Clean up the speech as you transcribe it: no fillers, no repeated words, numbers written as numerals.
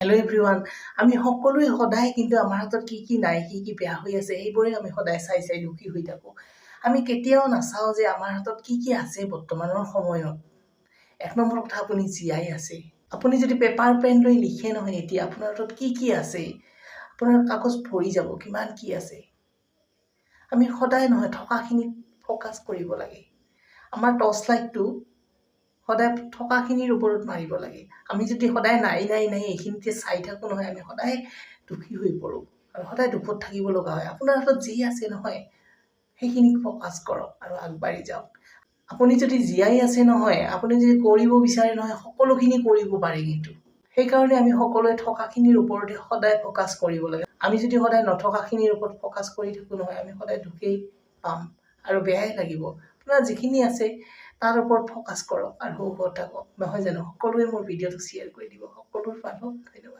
Hello' everyone, আমি সকলোৱে সদায় কিন্তু আমাৰ হাতত কি নাই, কি বেয়া হৈ আছে, সেইবোৰে আমি সদায় চাই দুখী হৈ থাকোঁ। আমি কেতিয়াও নাচাওঁ যে আমাৰ হাতত কি আছে বৰ্তমানৰ সময়ত। এক নম্বৰ কথা, আপুনি জীয়াই আছে। আপুনি যদি পেপাৰ পেন লৈ লিখে নহয়, এতিয়া আপোনাৰ হাতত কি আছে, আপোনাৰ কাগজ ভৰি যাব কিমান কি আছে। আমি সদায় নহয়, থকাখিনিত ফ'কাছ কৰিব লাগে। আমাৰ টৰ্চ লাইটটো সদায় থকাখিনিৰ ওপৰত মাৰিব লাগে। আমি যদি সদায় নাই এইখিনিতে চাই থাকোঁ নহয়, আমি সদায় দুখী হৈ পৰোঁ আৰু সদায় দুখত থাকিব লগা হয়। আপোনাৰ হাতত যি আছে নহয়, সেইখিনিক ফ'কাছ কৰক আৰু আগবাঢ়ি যাওক। আপুনি যদি জীয়াই আছে নহয়, আপুনি যদি কৰিব বিচাৰে নহয়, সকলোখিনি কৰিব পাৰে কিন্তু। সেইকাৰণে আমি সকলোৱে থকাখিনিৰ ওপৰতে সদায় ফ'কাছ কৰিব লাগে। আমি যদি সদায় নথকাখিনিৰ ওপৰত ফ'কাছ কৰি থাকোঁ নহয়, আমি সদায় দুখেই পাম আৰু বেয়াই লাগিব। আপোনাৰ যিখিনি আছে তাৰ ওপৰত ফ'কাছ কৰক আৰু সুখত থাকক, নহয় জানো? সকলোৱে মোৰ ভিডিঅ'টো শ্বেয়াৰ কৰি দিব, সকলো মানুহক ধন্যবাদ।